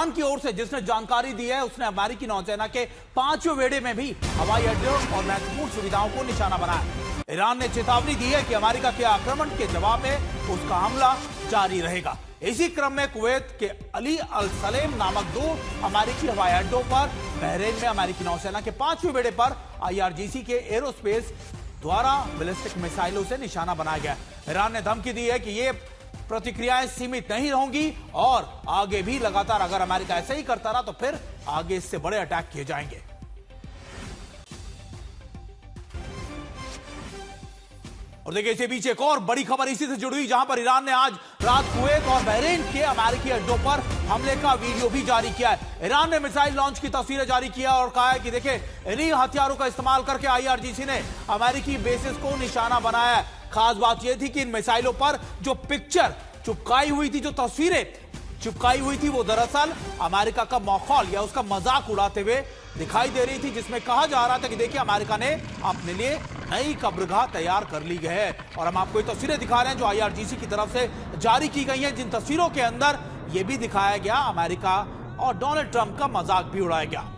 Iran की ओर से जिसने जानकारी दी है उसने अमेरिकी नौसेना के 5वें बेड़े में भी हवाई अड्डों और महत्वपूर्ण सुविधाओं को निशाना बनाया। ईरान ने चेतावनी दी है कि अमेरिका के आक्रमण के जवाब में उसका हमला जारी रहेगा। इसी क्रम में कुवैत के अली अल सलेम नामक 2 अमेरिकी हवाई अड्डों पर बहरीन में अमेरिकी नौसेना के 5वें बेड़े पर IRGC के एरोस्पेस द्वारा बैलिस्टिक मिसाइलों से निशाना बनाया गया। ईरान ने धमकी दी है कि ये प्रतिक्रियाएं सीमित नहीं होंगी और आगे भी लगातार अगर अमेरिका ऐसे ही करता रहा तो फिर आगे इससे बड़े अटैक किए जाएंगे। और देखिए इसी बीच एक और बड़ी खबर इसी से जुड़ी हुई, जहां पर ईरान ने आज रात कुवैत और बहरीन के अमेरिकी अड्डों पर हमले का वीडियो भी जारी किया है। ईरान ने मिसाइल लॉन्च की तस्वीरें जारी किया और कहा है कि देखिए इन्हीं हथियारों का इस्तेमाल करके IRGC ने अमेरिकी बेसिस को निशाना बनाया है। खास बात यह थी कि इन मिसाइलों पर जो पिक्चर चिपकाई हुई थी, जो तस्वीरें चिपकाई हुई थी, वो दरअसल अमेरिका का मखौल या उसका मजाक उड़ाते हुए दिखाई दे रही थी, जिसमें कहा जा रहा था कि देखिए अमेरिका ने अपने लिए नई कब्रगाह तैयार कर ली है। और हम आपको ये तस्वीरें दिखा रहे हैं जो IRGC की तरफ से जारी की गई हैं, जिन तस्वीरों के अंदर यह भी दिखाया गया अमेरिका और डोनाल्ड ट्रंप का मजाक भी उड़ाया गया।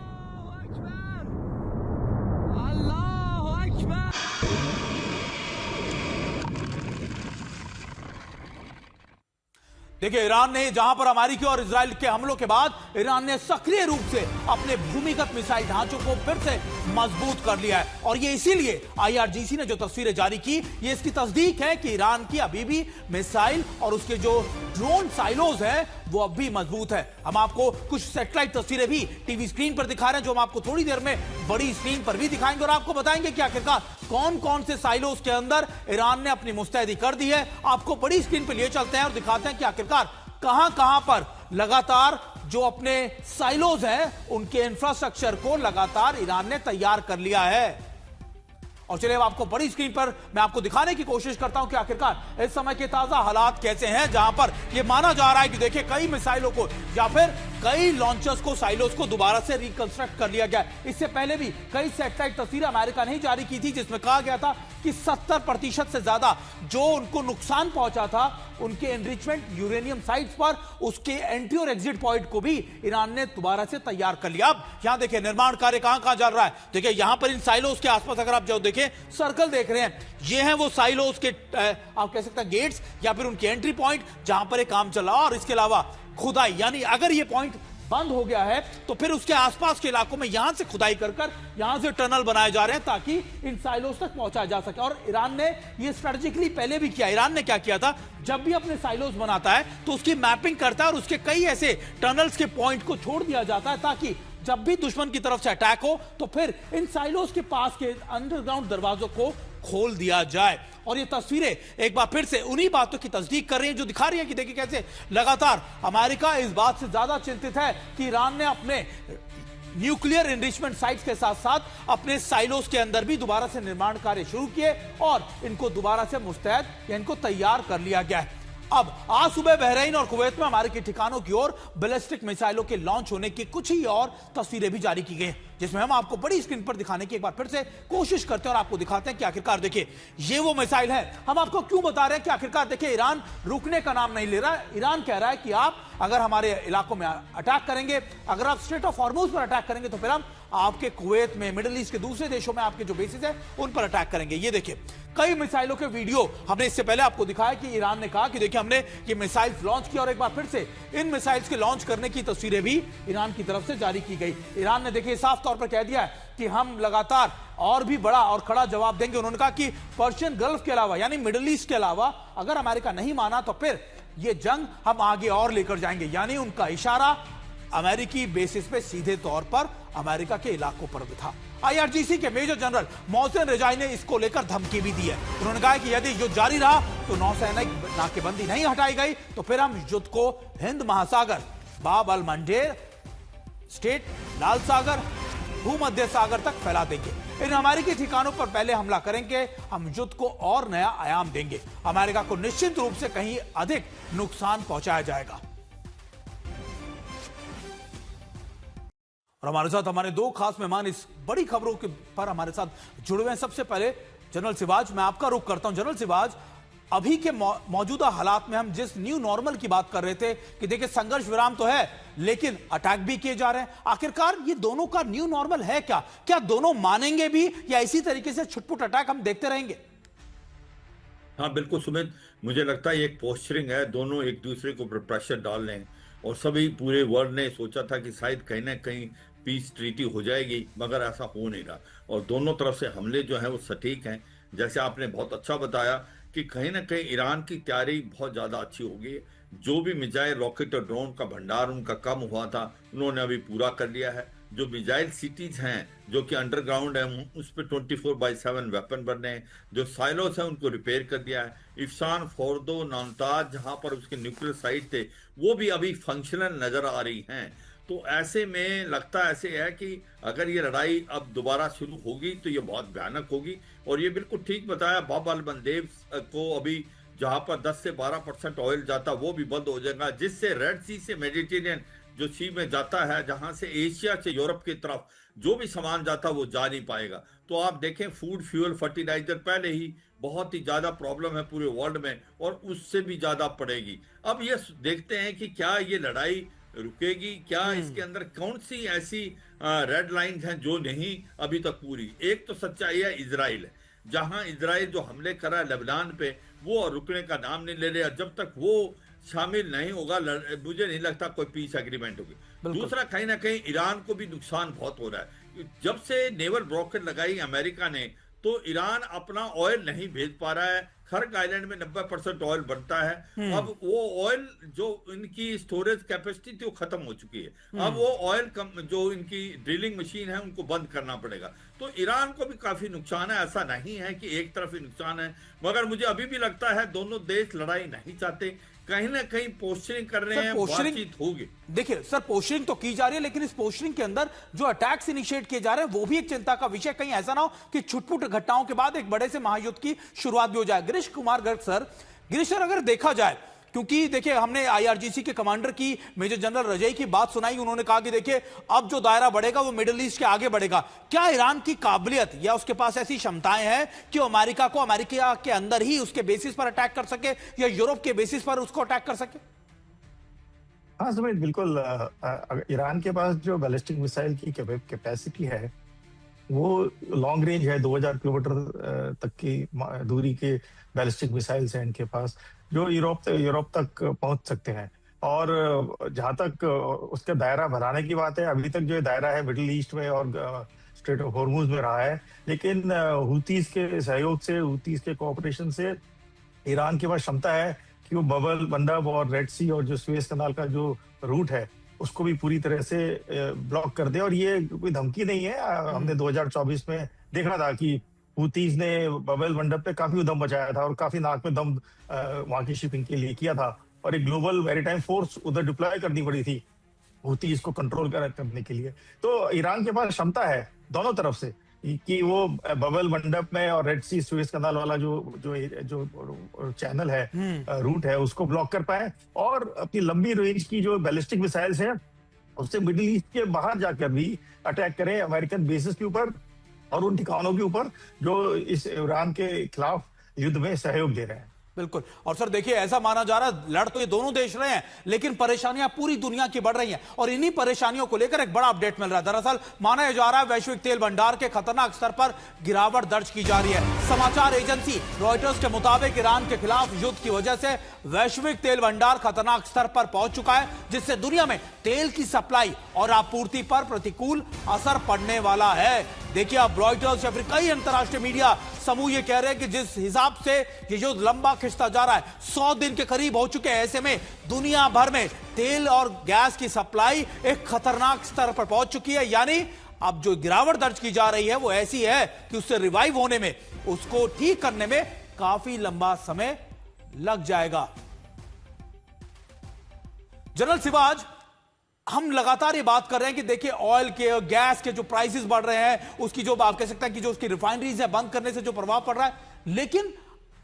देखिए ईरान ने जहां पर अमेरिकी और इजराइल के हमलों के बाद ईरान ने सक्रिय रूप से अपने भूमिगत मिसाइल ढांचों को फिर से मजबूत कर लिया है। और ये इसीलिए IRGC ने जो तस्वीरें जारी की, ये इसकी तस्दीक है कि ईरान की अभी भी मिसाइल और उसके जो ड्रोन साइलोज हैं वो अब भी मजबूत है। हम आपको कुछ सैटेलाइट तस्वीरें भी टीवी स्क्रीन पर दिखा रहे हैं, जो हम आपको थोड़ी देर में बड़ी स्क्रीन पर भी दिखाएंगे और आपको बताएंगे कि आखिरकार कौन कौन से साइलोज के अंदर ईरान ने अपनी मुस्तैदी कर दी है। आपको बड़ी स्क्रीन पर लिए चलते हैं और दिखाते हैं कि आखिरकार कहां पर लगातार जो अपने साइलोज हैं उनके इंफ्रास्ट्रक्चर को लगातार ईरान ने तैयार कर लिया है। और चलिए अब आपको बड़ी स्क्रीन पर मैं आपको दिखाने की कोशिश करता हूं कि आखिरकार इस समय के ताजा हालात कैसे हैं, जहां पर यह माना जा रहा है कि देखिए कई मिसाइलों को या फिर कई लॉन्चर्स को, साइलोज को दोबारा से रिकंस्ट्रक्ट कर लिया गया। इससे पहले भी कई सैटेलाइट तस्वीरें अमेरिका ने जारी की थी, जिसमें कहा गया था कि 70% से ज्यादा जो उनको नुकसान पहुंचा था उनके एनरिचमेंट यूरेनियम साइट्स पर, उसके एंट्री और एग्जिट पॉइंट को भी ईरान ने दोबारा से तैयार कर लिया। अब यहां देखिए निर्माण कार्य कहां चल रहा है। देखिए यहां पर इन साइलोज के आसपास अगर आप जो देखें सर्कल देख रहे हैं, ये हैं वो साइलोज के आप कह सकते हैं गेट्स या फिर उनके एंट्री पॉइंट जहां पर एक काम चल रहा है। और इसके अलावा खुदाई, यानी अगर ये पॉइंट बंद हो गया है तो फिर उसके आसपास के इलाकों में यहां से खुदाई कर यहां से टनल बनाए जा रहे हैं ताकि इन साइलोज तक पहुंचाया जा सके। और ईरान ने ये स्ट्रेटेजिकली पहले भी किया। ईरान ने क्या किया था, जब भी अपने साइलोज बनाता है तो उसकी मैपिंग करता है और उसके कई ऐसे टनल्स के पॉइंट को छोड़ दिया जाता है ताकि जब भी दुश्मन की तरफ से अटैक हो तो फिर इन साइलोज के पास के अंडरग्राउंड दरवाजों को खोल दिया जाए। और ये तस्वीरें एक बार फिर से उन्हीं बातों की तस्दीक कर रही हैं जो दिखा रही हैं कि देखिए कैसे लगातार अमेरिका इस बात से ज्यादा चिंतित है कि ईरान ने अपने न्यूक्लियर एनरिचमेंट साइट्स के साथ साथ अपने साइलोज के अंदर भी दोबारा से निर्माण कार्य शुरू किए और इनको दोबारा से मुस्तैद या इनको तैयार कर लिया गया है। अब आज सुबह बहरीन और कुवैत में अमेरिकी ठिकानों की ओर बैलिस्टिक मिसाइलों के लॉन्च होने की कुछ ही और तस्वीरें भी जारी की गई हैं, जिसमें हम आपको बड़ी स्क्रीन पर दिखाने की एक बार फिर से कोशिश करते हैं और आपको दिखाते हैं कि आखिरकार देखिए ये वो मिसाइल है। हम आपको क्यों बता रहे हैं कि आखिरकार देखिए ईरान रुकने का नाम नहीं ले रहा है। ईरान कह रहा है कि आप अगर हमारे इलाकों में अटैक करेंगे, अगर आप स्ट्रेट ऑफ हॉर्मुज पर अटैक करेंगे तो फिर हम आपके कुवैत में, मिडिल ईस्ट के दूसरे देशों में आपके जो बेसिस है उन पर अटैक करेंगे। ये देखिए कई मिसाइलों के वीडियो हमने इससे पहले आपको दिखाया कि ईरान ने कहा कि देखिए हमने ये मिसाइल्स लॉन्च किया और एक बार फिर से इन मिसाइल्स के लॉन्च करने की तस्वीरें भी ईरान की तरफ से जारी की गई। ईरान ने देखिए साफ तौर पर कह दिया है कि हम लगातार और भी बड़ा और खड़ा जवाब देंगे। उन्होंने कहा कि पर्शियन गल्फ के अलावा यानी मिडिल ईस्ट के अलावा अगर अमेरिका नहीं माना तो फिर ये जंग हम आगे और लेकर जाएंगे। यानी उनका इशारा अमेरिकी बेसिस पे सीधे तौर पर अमेरिका के इलाकों पर भी था। IRGC के मेजर जनरल मोहसिन रिजाई ने इसको लेकर धमकी भी दी है। उन्होंने कहा कि यदि युद्ध जारी रहा तो नौसैनिक नाकेबंदी नहीं हटाई गई तो फिर हम युद्ध को हिंद महासागर, बाब अल मंडेर स्टेट, लाल सागर, भूमध्य सागर तक फैला देंगे। इन अमेरिकी ठिकानों पर पहले हमला करेंगे, हम युद्ध को और नया आयाम देंगे। अमेरिका को निश्चित रूप से कहीं अधिक नुकसान पहुंचाया जाएगा। और हमारे साथ हमारे दो खास मेहमान इस बड़ी खबरों के पर हमारे साथ जुड़े हुए हैं। सबसे पहले जनरल सिवाज, मैं आपका रुख करता हूं। जनरल सिवाज, अभी के मौजूदा हालात में हम जिस न्यू नॉर्मल की बात कर रहे थे कि देखिए संघर्ष विराम तो है लेकिन अटैक भी किए जा रहे हैं, आखिरकार ये दोनों का न्यू नॉर्मल है क्या? क्या दोनों मानेंगे भी या इसी तरीके से छुटपुट अटैक हम देखते रहेंगे? हाँ बिल्कुल सुमित, मुझे लगता है ये एक पोस्चरिंग है, दोनों एक दूसरे को प्रेशर डाल रहे हैं। और सभी पूरे वर्ल्ड ने सोचा था कि शायद कहीं ना कहीं पीस ट्रीटी हो जाएगी, मगर ऐसा हो नहीं रहा। और दोनों तरफ से हमले जो हैं वो सटीक हैं। जैसे आपने बहुत अच्छा बताया कि कहीं ना कहीं ईरान की तैयारी बहुत ज़्यादा अच्छी होगी। जो भी मिसाइल, रॉकेट और ड्रोन का भंडार उनका कम हुआ था, उन्होंने अभी पूरा कर लिया है। जो मिसाइल सिटीज हैं जो कि अंडरग्राउंड है, उस पर 24/7 वेपन बनने हैं। जो साइलोस हैं उनको रिपेयर कर दिया है। इफ्सान, फोर्दो, नांताज जहां पर उसके न्यूक्लियर साइट थे वो भी अभी फंक्शनल नजर आ रही हैं। तो ऐसे में लगता ऐसे है कि अगर ये लड़ाई अब दोबारा शुरू होगी तो ये बहुत भयानक होगी। और ये बिल्कुल ठीक बताया बाब अल मंदेब को, अभी जहां पर 10 से 12% ऑयल जाता वो भी बंद हो जाएगा, जिससे रेड सी से मेडिटेरियन जो सी में जाता है, जहां से एशिया से यूरोप की तरफ जो भी सामान जाता वो जा नहीं पाएगा। तो आप देखें फूड, फ्यूल, फर्टिलाइजर पहले ही बहुत ही ज्यादा प्रॉब्लम है पूरे वर्ल्ड में और उससे भी ज्यादा पड़ेगी। अब ये देखते हैं कि क्या ये लड़ाई रुकेगी, क्या इसके अंदर कौन सी ऐसी रेड लाइंस हैं जो नहीं अभी तक पूरी। एक तो सच्चाई है इजराइल है, जहां इजराइल जो हमले कर रहा है लेबनान पे, वो रुकने का नाम नहीं ले रहा। जब तक वो शामिल नहीं होगा मुझे नहीं लगता कोई पीस एग्रीमेंट होगी। दूसरा, कहीं ना कहीं ईरान को भी नुकसान बहुत हो रहा है। जब से नेवल ब्लॉकेड लगाई अमेरिका ने तो ईरान अपना ऑयल नहीं भेज पा रहा है। खर्ग आइलैंड में 90% ऑयल बनता है। अब वो ऑयल जो इनकी स्टोरेज कैपेसिटी थी वो खत्म हो चुकी है। अब वो ऑयल जो इनकी ड्रिलिंग मशीन है उनको बंद करना पड़ेगा। तो ईरान को भी काफी नुकसान है, ऐसा नहीं है कि एक तरफ ही नुकसान है। मगर मुझे अभी भी लगता है दोनों देश लड़ाई नहीं चाहते, कहीं ना कहीं पोस्टरिंग कर रहे हैं, बातचीत होगी। देखिए सर, पोस्टरिंग तो की जा रही है लेकिन इस पोस्टरिंग के अंदर जो अटैक्स इनिशिएट किए जा रहे हैं वो भी एक चिंता का विषय। कहीं ऐसा ना हो कि छुटपुट घटनाओं के बाद एक बड़े से महायुद्ध की शुरुआत भी हो जाए। गिरीश कुमार गर्ग सर, गिरीश सर, अगर देखा जाए, क्योंकि देखिए हमने आईआरजीसी के कमांडर की, मेजर जनरल रजई की बात सुनाई, उन्होंने कहा कि देखिए अब जो दायरा बढ़ेगा वो मिडिल ईस्ट के आगे बढ़ेगा। क्या ईरान की काबिलियत या उसके पास ऐसी क्षमताएं हैं कि अमेरिका को अमेरिका के अंदर ही उसके बेसिस पर अटैक कर सके या यूरोप के बेसिस पर उसको अटैक कर सके? हाँ सुमित, बिल्कुल। ईरान के पास जो बैलिस्टिक मिसाइल की कैपेसिटी है वो लॉन्ग रेंज है। 2000 किलोमीटर तक की दूरी के बैलिस्टिक मिसाइल्स हैं इनके पास, जो यूरोप तक पहुंच सकते हैं। और जहां तक उसका दायरा बढ़ाने की बात है, अभी तक जो दायरा है मिडिल ईस्ट में और स्ट्रेट ऑफ हॉर्मुज में रहा है। लेकिन हुतीज के सहयोग से, हुतीज के कोऑपरेशन से ईरान के पास क्षमता है कि वो बबल मंडब और रेड सी और जो सुएज कनाल का जो रूट है उसको भी पूरी तरह से ब्लॉक कर दे। और ये कोई धमकी नहीं है। हमने 2024 में देखा था कि हुतीज ने बबल मंडब पे काफी उद्यम मचाया था और काफी नाक में दम वहां की शिपिंग के लिए किया था। और एक ग्लोबल मैरीटाइम फोर्स उधर डिप्लॉय करनी पड़ी थी हुतीज को कंट्रोल करने के लिए। तो ईरान के पास क्षमता है दोनों तरफ से कि वो बबल मंडप में और रेड सी, सुएज कनाल वाला जो जो जो चैनल है, रूट है, उसको ब्लॉक कर पाए। और अपनी लंबी रेंज की जो बैलिस्टिक मिसाइल्स है उससे मिडिल ईस्ट के बाहर जाकर भी अटैक करें अमेरिकन बेसिस के ऊपर और उन ठिकानों के ऊपर जो इस ईरान के खिलाफ युद्ध में सहयोग दे रहे हैं। बिल्कुल। और सर देखिए, ऐसा माना जा रहा है लड़ तो ये दोनों देश रहे हैं लेकिन परेशानियां पूरी दुनिया की बढ़ रही हैं और इन्हीं परेशानियों को लेकर एक बड़ा अपडेट मिल रहा है। दरअसल माना जा रहा है वैश्विक तेल भंडार के खतरनाक स्तर पर गिरावट दर्ज की जा रही है। समाचार एजेंसी रॉयटर्स के मुताबिक ईरान के खिलाफ युद्ध की वजह से वैश्विक तेल भंडार खतरनाक स्तर पर पहुंच चुका है, जिससे दुनिया में तेल की सप्लाई और आपूर्ति पर प्रतिकूल असर पड़ने वाला है। देखिए, अब रॉयटर्स या फिर कई अंतर्राष्ट्रीय मीडिया समूह ये कह रहे हैं कि जिस हिसाब से ये युद्ध लंबा खिंचता जा रहा है, 100 दिन के करीब हो चुके हैं, ऐसे में दुनिया भर में तेल और गैस की सप्लाई एक खतरनाक स्तर पर पहुंच चुकी है। यानी अब जो गिरावट दर्ज की जा रही है वो ऐसी है कि उससे रिवाइव होने में, उसको ठीक करने में काफी लंबा समय लग जाएगा। जनरल शिवाज, हम लगातार ये बात कर रहे हैं कि देखिए ऑयल के, गैस के जो प्राइसेस बढ़ रहे हैं, उसकी जो आप कह सकते हैं कि जो उसकी रिफाइनरीज है बंद करने से जो प्रभाव पड़ रहा है, लेकिन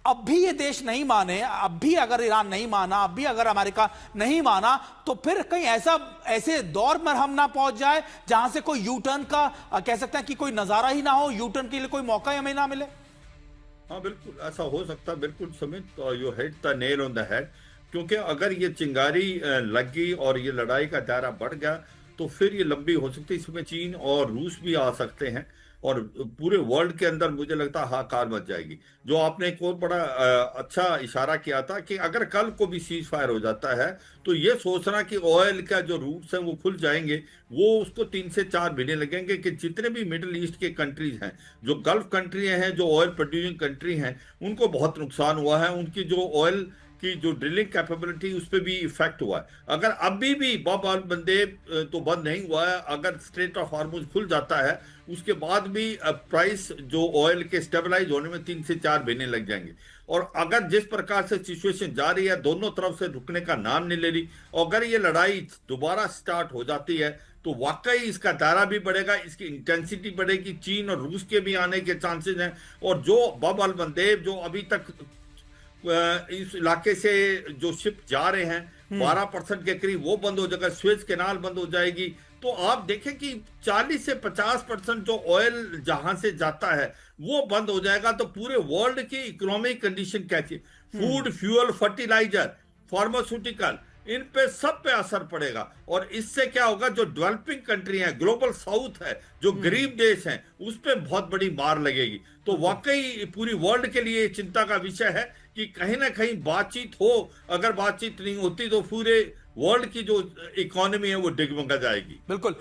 अब भी ये देश नहीं माने, अब भी अगर ईरान नहीं माना, अब भी अगर अमेरिका नहीं माना, तो फिर कहीं ऐसे दौर में हम ना पहुंच जाए जहां से कोई यू टर्न का कह सकते हैं कि कोई नजारा ही ना हो, यू टर्न के लिए कोई मौका हमें ना मिले। हाँ बिल्कुल ऐसा हो सकता है, बिल्कुल Sumit, you hit the nail on the head. क्योंकि अगर ये चिंगारी लग गई और ये लड़ाई का दायरा बढ़ गया तो फिर ये लंबी हो सकती है। इसमें चीन और रूस भी आ सकते हैं और पूरे वर्ल्ड के अंदर मुझे लगता है हाहाकार मच जाएगी। जो आपने एक और बड़ा अच्छा इशारा किया था कि अगर कल को भी सीज फायर हो जाता है तो ये सोचना कि ऑयल का जो रूट्स हैं वो खुल जाएंगे, वो उसको 3 से 4 महीने लगेंगे। कि जितने भी मिडिल ईस्ट के कंट्रीज हैं, जो गल्फ कंट्री हैं, जो ऑयल प्रोड्यूसिंग कंट्री हैं, उनको बहुत नुकसान हुआ है। उनकी जो ऑयल की जो ड्रिलिंग कैपेबिलिटी उस पर भी इफेक्ट हुआ है। अगर अभी भी बाब अल मंदेब तो बंद नहीं हुआ है, अगर स्ट्रेट ऑफ हार्मुज खुल जाता है उसके बाद भी प्राइस जो ऑयल के स्टेबलाइज होने में 3 से 4 महीने लग जाएंगे। और अगर जिस प्रकार से सिचुएशन जा रही है, दोनों तरफ से रुकने का नाम नहीं ले रही, और अगर ये लड़ाई दोबारा स्टार्ट हो जाती है तो वाकई इसका दायरा भी बढ़ेगा, इसकी इंटेंसिटी बढ़ेगी, चीन और रूस के भी आने के चांसेस हैं। और जो बाब अल मंदेब जो अभी तक इस इलाके से जो शिप जा रहे हैं 12% के करीब, वो बंद हो जाएगा, स्वेज कैनाल बंद हो जाएगी। तो आप देखें कि 40 से 50% जो ऑयल जहां से जाता है वो बंद हो जाएगा। तो पूरे वर्ल्ड की इकोनॉमिक कंडीशन कैसी, फूड, फ्यूल, फर्टिलाइजर, फार्मास्यूटिकल, इन पे सब पे असर पड़ेगा। और इससे क्या होगा, जो डेवलपिंग कंट्री है, ग्लोबल साउथ है, जो गरीब देश हैं, उस पे बहुत बड़ी मार लगेगी। तो वाकई पूरी वर्ल्ड के लिए चिंता का विषय है कि कहीं ना कहीं बातचीत हो। अगर बातचीत नहीं होती तो पूरे वर्ल्ड की जो इकोनॉमी है वो डिगमगा जाएगी। बिल्कुल।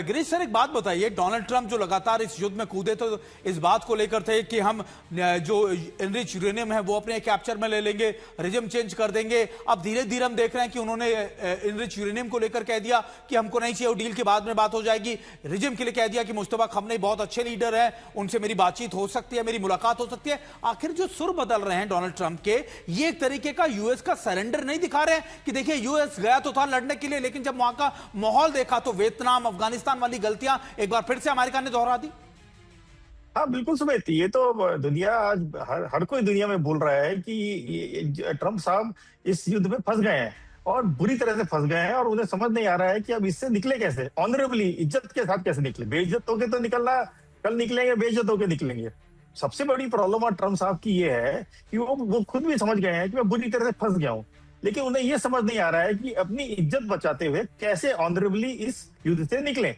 गिरीश सर, एक बात बताइए, डोनाल्ड ट्रंप जो लगातार इस युद्ध में कूदे तो इस बात को लेकर थे कि हम जो एनरिच यूरेनियम है वो अपने कैप्चर में ले लेंगे, रिजिम चेंज कर देंगे। अब धीरे धीरे हम देख रहे हैं कि उन्होंने एनरिच यूरेनियम को लेकर कह दिया कि हमको नहीं चाहिए, डील के बाद में बात हो जाएगी। रिजिम के लिए कह दिया कि मुस्तफा खमनेई बहुत अच्छे लीडर है, उनसे मेरी बातचीत हो सकती है, मेरी मुलाकात हो सकती है। आखिर जो सुर बदल रहे हैं डोनाल्ड ट्रंप के, ये एक तरीके का यूएस का सरेंडर नहीं दिखा रहे हैं कि देखिए यूएस गया तो था लड़ने के लिए, लेकिन जब वहां का माहौल देखा तो वियतनाम, अफगानिस्तान वाली गलतियां एक बार फिर से अमेरिका ने दोहरा दी। हाँ बिल्कुल सुमित, ये तो दुनिया आज हर कोई दुनिया में बोल रहा है कि ट्रम्प साहब इस युद्ध में फंस गए हैं और बुरी तरह से फंस गए हैं, और उन्हें समझ नहीं आ रहा है कि अब इससे निकले कैसे, ऑनरेबली, इज्जत के साथ कैसे निकले। बेइज्जत होके तो निकलना, कल निकलेंगे बेइज्जत होके निकलेंगे। सबसे बड़ी प्रॉब्लम और ट्रम्प साहब की ये है कि वो खुद भी समझ गए हैं कि मैं बुरी तरह से फंस गया हूं, लेकिन उन्हें यह समझ नहीं आ रहा है कि अपनी इज्जत बचाते हुए कैसे ऑनरेबली इस युद्ध से निकले।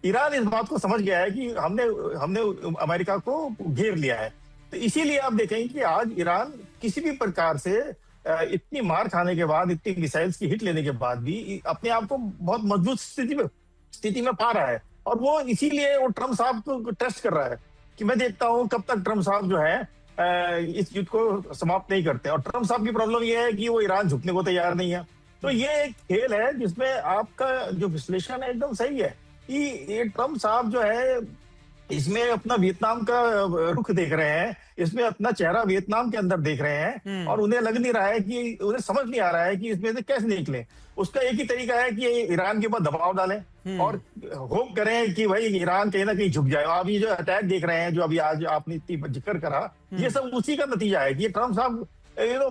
ईरान इस बात को समझ गया है कि हमने अमेरिका को घेर लिया है। तो इसीलिए आप देखेंगे कि आज ईरान किसी भी प्रकार से इतनी मार खाने के बाद, इतनी मिसाइल्स की हिट लेने के बाद भी अपने आप को बहुत मजबूत स्थिति में पा रहा है। और वो इसीलिए वो ट्रम्प साहब को टेस्ट कर रहा है कि मैं देखता हूं कब तक ट्रम्प साहब जो है इस युद्ध को समाप्त नहीं करते। और ट्रम्प साहब की प्रॉब्लम यह है कि वो ईरान झुकने को तैयार नहीं है। तो ये एक खेल है जिसमें आपका जो विश्लेषण है एकदम सही है कि ये ट्रम्प साहब जो है इसमें अपना वियतनाम का रुख देख रहे हैं, इसमें अपना चेहरा वियतनाम के अंदर देख रहे हैं, और उन्हें लग नहीं रहा है कि, उन्हें समझ नहीं आ रहा है कि इसमें से कैसे निकले। उसका एक ही तरीका है कि ईरान के ऊपर दबाव डालें और होप करें कि भाई ईरान कहीं ना कहीं झुक जाए। आप ये जो अटैक देख रहे हैं, जो अभी आज आपने इतनी जिक्र करा, ये सब उसी का नतीजा है कि ट्रम्प साहब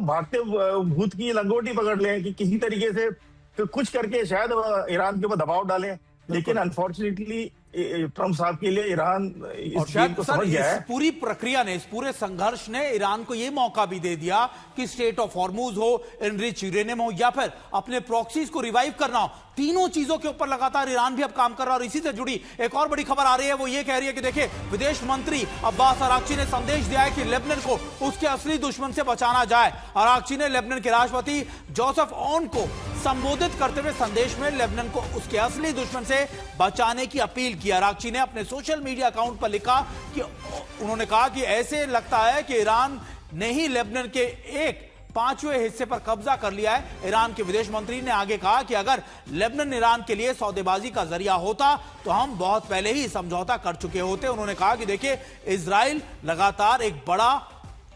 भागते भूत की लंगोटी पकड़ लें कि किसी तरीके से कुछ करके शायद ईरान के ऊपर दबाव डालें। लेकिन अनफॉर्चुनेटली ट्रम्प साहब के लिए ईरान इस गेम को समझ गया है। पूरी प्रक्रिया ने, इस पूरे संघर्ष ने ईरान को यह मौका भी दे दिया कि स्टेट ऑफ हॉर्मुज हो, एनरिच यूरेनियम हो, या फिर अपने प्रॉक्सीज को रिवाइव करना हो, तीनों चीजों के ऊपर लगातार ईरान भी अब काम कर रहा है। और इसी से जुड़ी एक और बड़ी खबर आ रही है, वो ये कह रही है कि देखिए विदेश मंत्री अब्बास अराक्ची ने संदेश दिया है कि लेबनान को उसके असली दुश्मन से बचाना जाए। अराक्ची ने लेबनान के राष्ट्रपति जोसेफ ऑन को संबोधित करते हुए संदेश में लेबनान को उसके असली दुश्मन से बचाने की अपील की। अराक्ची ने अपने सोशल मीडिया अकाउंट पर लिखा कि उन्होंने कहा कि ऐसे लगता है कि ईरान ने ही लेबनान के 1/5 हिस्से पर कब्जा कर लिया है। ईरान के विदेश मंत्री ने आगे कहा कि अगर लेबनान ईरान के लिए सौदेबाजी का जरिया होता तो हम बहुत पहले ही समझौता कर चुके होते। उन्होंने कहा कि देखिए इजराइल लगातार एक बड़ा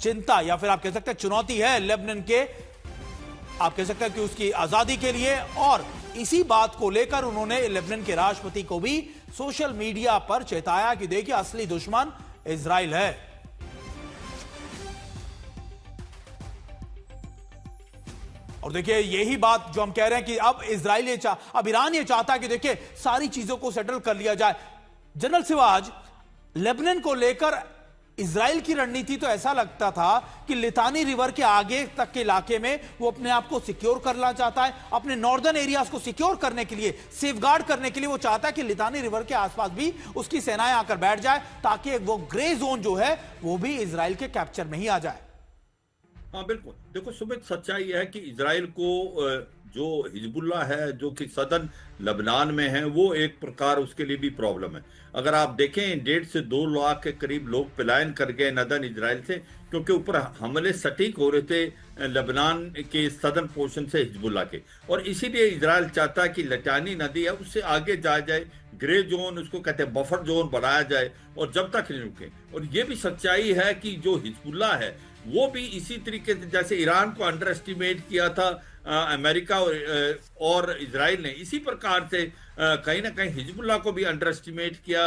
चिंता या फिर आप कह सकते हैं चुनौती है लेबनान के, आप कह सकते हैं कि उसकी आजादी के लिए। और इसी बात को लेकर उन्होंने लेबनान के राष्ट्रपति को भी सोशल मीडिया पर चेताया कि देखिए असली दुश्मन इजराइल है। और देखिए यही बात जो हम कह रहे हैं कि अब इजराइल अब ईरान ये चाहता है कि देखिए सारी चीजों को सेटल कर लिया जाए। जनरल सिवाज, लेबनान को लेकर इजराइल की रणनीति तो ऐसा लगता था कि लितानी रिवर के आगे तक के इलाके में वो अपने आप को सिक्योर करना चाहता है, अपने नॉर्दर्न एरियाज को सिक्योर करने के लिए, सेफगार्ड करने के लिए वो चाहता है कि लितानी रिवर के आसपास भी उसकी सेनाएं आकर बैठ जाए ताकि वो ग्रे जोन जो है वो भी इजराइल के कैप्चर में ही आ जाए। हाँ बिल्कुल, देखो सुमित, सच्चाई है कि इजराइल को जो हिजबुल्लाह है जो कि सदन लबनान में है, वो एक प्रकार उसके लिए भी प्रॉब्लम है। अगर आप देखें 1.5 से 2 लाख के करीब लोग पलायन कर गए नदन इजराइल से, क्योंकि ऊपर हमले सटीक हो रहे थे लबनान के सदन पोर्शन से हिजबुल्लाह के, और इसीलिए इजराइल चाहता है कि लटानी नदी है उससे आगे जाया जाए, ग्रे जोन उसको कहते हैं, बफर जोन बनाया जाए और जब तक नहीं रुके। और ये भी सच्चाई है कि जो हिजबुल्लाह है वो भी इसी तरीके से जैसे ईरान को अंडर एस्टिमेट किया था अमेरिका और इजराइल ने, इसी प्रकार से कहीं ना कहीं हिजबुल्लाह को भी अंडर एस्टिमेट किया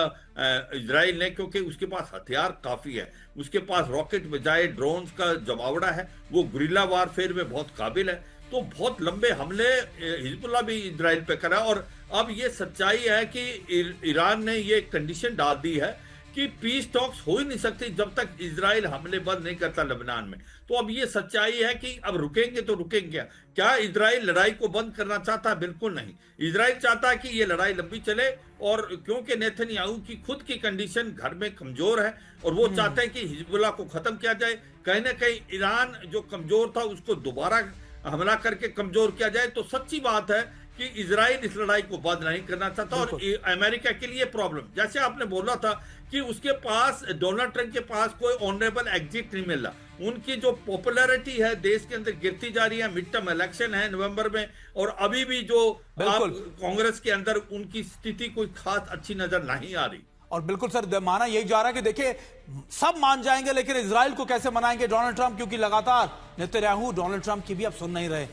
इजराइल ने, क्योंकि उसके पास हथियार काफी है, उसके पास रॉकेट बजाय ड्रोन्स का जमावड़ा है, वो गुरिल्ला वारफेयर में बहुत काबिल है। तो बहुत लंबे हमले हिजबुल्लाह भी इजराइल पे करा। और अब ये सच्चाई है कि ईरान ने ये कंडीशन डाल दी है कि पीस टॉक्स हो ही नहीं सकती जब तक इजराइल हमले बंद नहीं करता लेबनान में। तो अब ये सच्चाई है कि अब रुकेंगे तो रुकेंगे क्या? इजराइल लड़ाई को बंद करना चाहता है? बिल्कुल नहीं। इजराइल चाहता है कि ये लड़ाई लंबी चले, और क्योंकि नेतन्याहू की खुद की कंडीशन घर में कमजोर है और वो चाहते हैं कि हिजबुल्लाह को खत्म किया जाए। कहीं ना कहीं ईरान जो कमजोर था उसको दोबारा हमला करके कमजोर किया जाए। तो सच्ची बात है कि इजराइल इस लड़ाई को बंद नहीं करना चाहता। और अमेरिका के लिए प्रॉब्लम, जैसे आपने बोला था कि उसके पास, डोनाल्ड ट्रंप के पास कोई ऑनरेबल एग्जिट नहीं मिल रहा। उनकी जो पॉपुलैरिटी है देश के अंदर गिरती जा रही है। मिड टर्म इलेक्शन है नवंबर में, और अभी भी जो कांग्रेस के अंदर उनकी स्थिति कोई खास अच्छी नजर नहीं आ रही। और बिल्कुल सर, माना यही जा रहा है कि देखिए सब मान जाएंगे लेकिन इजराइल को कैसे मनाएंगे डोनाल्ड ट्रंप, क्योंकि लगातार नेतन्याहू डोनाल्ड ट्रंप की भी अब सुन नहीं रहे।